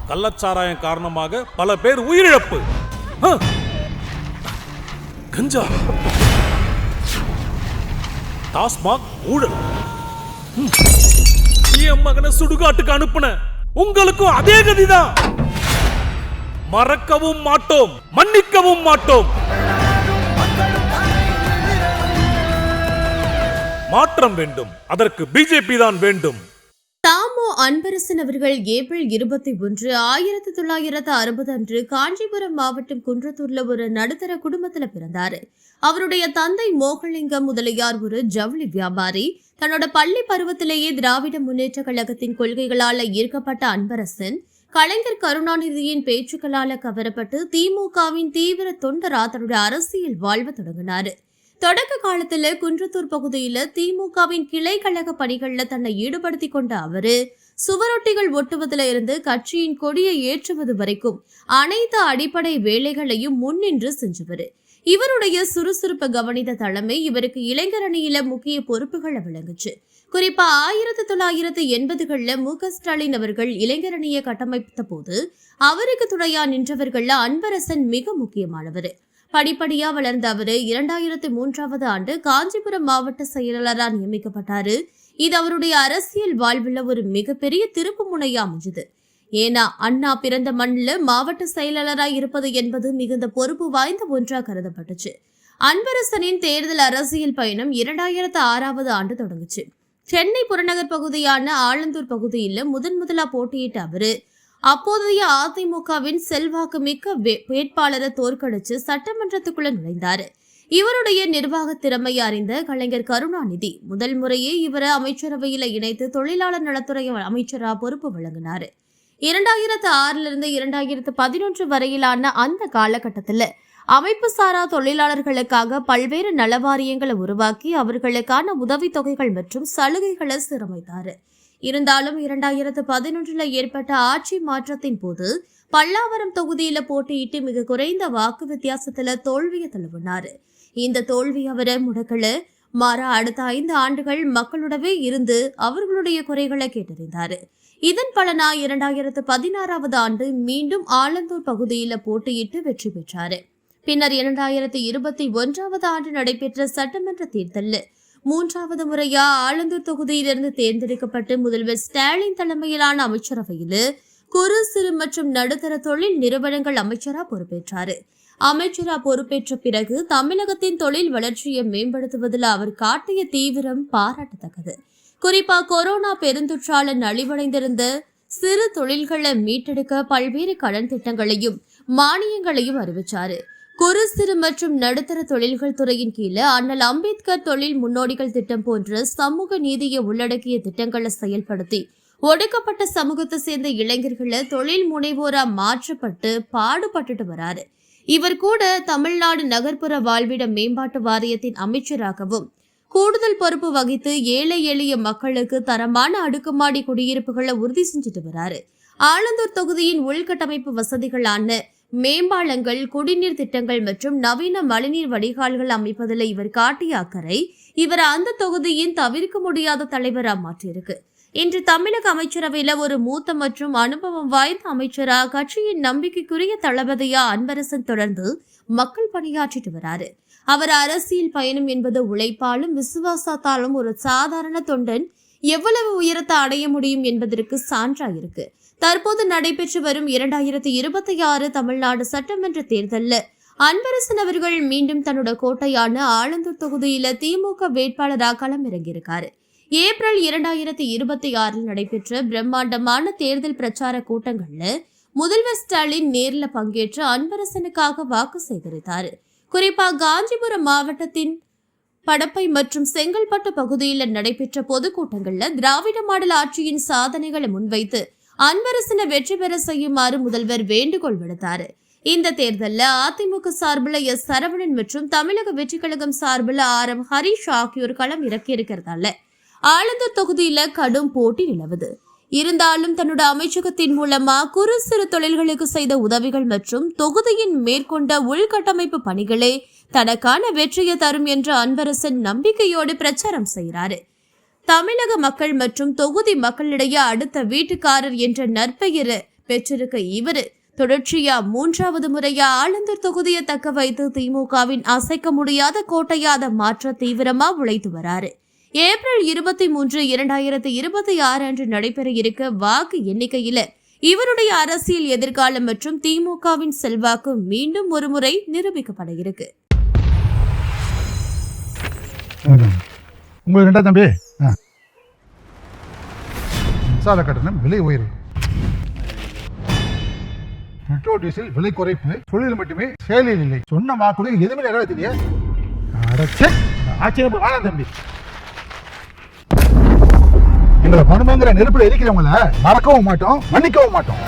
கள்ளச்சாராயம் காரணமாக பல பேர் உயிரிழப்பு. கஞ்சா, டாஸ்மாக் ஊழல். என் மகனை சுடுகாட்டுக்கு அனுப்புன உங்களுக்கும் அதே கதிதான். மறக்கவும் மாட்டோம், மன்னிக்கவும் மாட்டோம். மாற்றம் வேண்டும், அதற்கு பிஜேபி தான் வேண்டும். தாமோ அன்பரசன் அவர்கள் ஏப்ரல் 21, 1960 அன்று காஞ்சிபுரம் மாவட்டம் குன்றத்தூர்ல ஒரு நடுத்தர குடும்பத்துல பிறந்தாரு. அவருடைய தந்தை மோகலிங்கம் முதலியார் ஒரு ஜவுளி வியாபாரி. தன்னோட பள்ளி பருவத்திலேயே திராவிட முன்னேற்ற கழகத்தின் கொள்கைகளால ஈர்க்கப்பட்ட அன்பரசன் கலைஞர் கருணாநிதியின் பேச்சுக்களால கவரப்பட்டு திமுகவின் தீவிர தொண்டரா தன்னுடைய அரசியல் வாழ்வு தொடங்கினாரு. தொடக்க காலத்துல குன்றத்தூர் பகுதியில திமுகவின் கிளை கழக பணிகள்ல தன்னை ஈடுபடுத்தி கொண்ட அவரு சுவரொட்டிகள் ஒட்டுவதில இருந்து கட்சியின் கொடியை ஏற்றுவது வரைக்கும் அனைத்து அடிப்படை வேலைகளையும் முன்னின்று செஞ்சவர். இவருடைய சுறுசுறுப்பை கவனித்த தலைமை இவருக்கு இளைஞர் அணியில முக்கிய பொறுப்புகளை வழங்குச்சு. குறிப்பா 1980களில் மு.க. ஸ்டாலின் அவர்கள் இளைஞர் அணியை கட்டமைத்த போது அவருக்கு துணையா நின்றவர்கள்ல அன்பரசன் மிக முக்கியமானவர். படிப்படியா வளர்ந்த அவரு 2003 ஆண்டு காஞ்சிபுரம் மாவட்ட செயலாளராக நியமிக்கப்பட்டாரு. இது அவருடைய அரசியல் வாழ்வில் ஒரு மிகப்பெரிய திருப்பு முனையா அமைஞ்சது. ஏன்னா அண்ணா பிறந்த மண்ணில் மாவட்ட செயலாளராக இருப்பது என்பது மிகுந்த பொறுப்பு வாய்ந்த ஒன்றா கருதப்பட்டுச்சு. அன்பரசனின் தேர்தல் அரசியல் பயணம் 2006 ஆண்டு தொடங்குச்சு. சென்னை புறநகர் பகுதியான ஆலந்தூர் பகுதியில் முதலா போட்டியிட்ட அவரு அப்போதைய அதிமுகவின் செல்வாக்கு மிக்க வேட்பாளரை தோற்கடிச்சு சட்டமன்றத்துக்குள்ள நுழைந்தாரு. இவருடைய நிர்வாக திறமையை அறிந்த கலைஞர் கருணாநிதி முதல் முறையே இவரை அமைச்சரவையில இணைத்து தொழிலாளர் நலத்துறை அமைச்சரா பொறுப்பு வழங்கினாரு. 2006 2011 வரையிலான அந்த காலகட்டத்தில் அமைப்பு சாரா தொழிலாளர்களுக்காக பல்வேறு நலவாரியங்களை உருவாக்கி அவர்களுக்கான உதவித்தொகைகள் மற்றும் சலுகைகளை சீரமைத்தார். இருந்தாலும் 2011 ஏற்பட்ட ஆட்சி மாற்றத்தின் போது பல்லாவரம் தொகுதியில போட்டியிட்டு மிக குறைந்த வாக்கு வித்தியாசத்துல தோல்வியை தழுவினார். இந்த தோல்வி அவரை முடக்கல, மாறா அடுத்த 5 ஆண்டுகள் மக்களுடவே இருந்து அவர்களுடைய குறைகளை கேட்டறிந்தார். இதன் பலனா 2016 ஆண்டு மீண்டும் ஆலந்தூர் பகுதியில போட்டியிட்டு வெற்றி பெற்றார். பின்னர் 2021 ஆண்டு நடைபெற்ற சட்டமன்ற தேர்தலில் 3வது முறையா ஆலந்தூர் தொகுதியிலிருந்து தேர்ந்தெடுக்கப்பட்டு முதல்வர் ஸ்டாலின் தலைமையிலான அமைச்சரவையில் குறு சிறு மற்றும் நடுத்தர தொழில் நிறுவனங்கள் அமைச்சரா பொறுப்பேற்றார். அமைச்சரா பொறுப்பேற்ற பிறகு தமிழகத்தின் தொழில் வளர்ச்சியை மேம்படுத்துவதில் அவர் காட்டிய தீவிரம் பாராட்டத்தக்கது. குறிப்பா கொரோனா பெருந்தொற்றால நலிவடைந்திருந்த சிறு தொழில்களை மீட்டெடுக்க பல்வேறு கடன் திட்டங்களையும் மானியங்களையும் அறிவிச்சாரு. குறு சிறு மற்றும் நடுத்தர தொழில்கள் துறையின் கீழே அண்ணல் அம்பேத்கர் தொழில் முன்னோடிகள் திட்டம் போன்ற சமூக நீதியை உள்ளடக்கிய திட்டங்களை செயல்படுத்தி ஒடுக்கப்பட்ட சமூகத்தை சேர்ந்த இளைஞர்களை தொழில் முனைவோரா மாற்றப்பட்டு பாடுபட்டுட்டு வராரு. இவர் கூட தமிழ்நாடு நகர்ப்புற வாழ்விட மேம்பாட்டு வாரியத்தின் அமைச்சராகவும் கூடுதல் பொறுப்பு வகித்து ஏழை எளிய மக்களுக்கு தரமான அடுக்குமாடி குடியிருப்புகளை உறுதி செஞ்சுட்டு வராரு. ஆலந்தூர் தொகுதியின் உள்கட்டமைப்பு வசதிகளான மேம்பாலங்கள், குடிநீர் திட்டங்கள் மற்றும் நவீன மழைநீர் வடிகால்கள் அமைப்பதில் இவர் காட்டிய அக்கறை இவர் அந்த தொகுதியின் தவிர்க்க முடியாத தலைவரா மாற்றியிருக்கு. இன்று தமிழக அமைச்சரவையில் ஒரு மூத்த மற்றும் அனுபவம் வாய்ந்த அமைச்சரா கட்சியின் நம்பிக்கைக்குரிய தளபதியா அன்பரசன் தொடர்ந்து மக்கள் பணியாற்றிட்டு வராரு. அவர் அரசியல் பயணம் என்பது உழைப்பாலும் விசுவாசத்தாலும் ஒரு சாதாரண தொண்டன் எவ்வளவு உயரத்தை அடைய முடியும் என்பதற்கு சான்றாயிருக்கு. தற்போது நடைபெற்று வரும் 2026 தமிழ்நாடு சட்டமன்ற தேர்தலில் அன்பரசன் அவர்கள் மீண்டும் தன்னோட கோட்டையான ஆலந்தூர் தொகுதியில திமுக வேட்பாளராக களமிறங்கியிருக்காரு. ஏப்ரல் 2026 நடைபெற்ற பிரம்மாண்டமான தேர்தல் பிரச்சார கூட்டங்கள்ல முதல்வர் ஸ்டாலின் நேர்ல பங்கேற்று அன்பரசனுக்காக வாக்கு சேகரித்தார். குறிப்பா காஞ்சிபுரம் மாவட்டத்தின் படப்பை மற்றும் செங்கல்பட்டு பகுதியில் நடைபெற்ற பொதுக்கூட்டங்கள்ல திராவிட மாடல் ஆட்சியின் சாதனைகளை முன்வைத்து அன்பரசனை வெற்றி பெற செய்யுமாறு முதல்வர் வேண்டுகோள் விடுத்தார். இந்த தேர்தலில் அதிமுக சார்பில் எஸ். சரவணன் மற்றும் தமிழக வெற்றி கழகம் சார்பில் ஆர்.எம். ஹரிஷ் ஆகியோர் களம் இறக்கியிருக்கிறதால ஆலந்தூர் தொகுதியில கடும் போட்டி நிலவுது. இருந்தாலும் தன்னோட அமைச்சகத்தின் மூலமா குறு சிறு தொழில்களுக்கு செய்த உதவிகள் மற்றும் தொகுதியின் மேற்கொண்ட உள்கட்டமைப்பு பணிகளே தனக்கான வெற்றியை தரும் என்ற அன்பரசன் நம்பிக்கையோடு பிரச்சாரம் செய்கிறாரு. தமிழக மக்கள் மற்றும் தொகுதி மக்களிடையே அடுத்த வீட்டுக்காரர் என்ற நற்பெயரை பெற்றிருக்க இவரு தொடர்ச்சியா 3வது முறையா ஆலந்தூர் தொகுதியை தக்க வைத்து திமுகவின் அசைக்க முடியாத கோட்டையாத மாற்ற தீவிரமா உழைத்து வராரு. ஏப்ரல் 23, 2026 அன்று நடைபெற இருக்க வாக்கு எண்ணிக்கையில இவருடைய அரசியல் எதிர்காலம் மற்றும் திமுகவின் செல்வாக்கு மீண்டும் ஒரு முறை நிரூபிக்கப்பட இருக்கு. உங்களுக்கு ரெண்டா தம்பி, மின்சார கட்டணம் விலை உயர்வு, பெட்ரோல் டீசல் விலை குறைப்பு தொழில் மட்டுமே செயலில் இல்லை. சொன்ன வாக்குறுதி எதுவுமே நிறைவேற்றிய ஆச்சரியம் வேணாம் தம்பி. எங்களை பணமங்கிற நெருப்புல எரிக்கிறவங்கள மறக்கவும் மாட்டோம், மன்னிக்கவும் மாட்டோம்.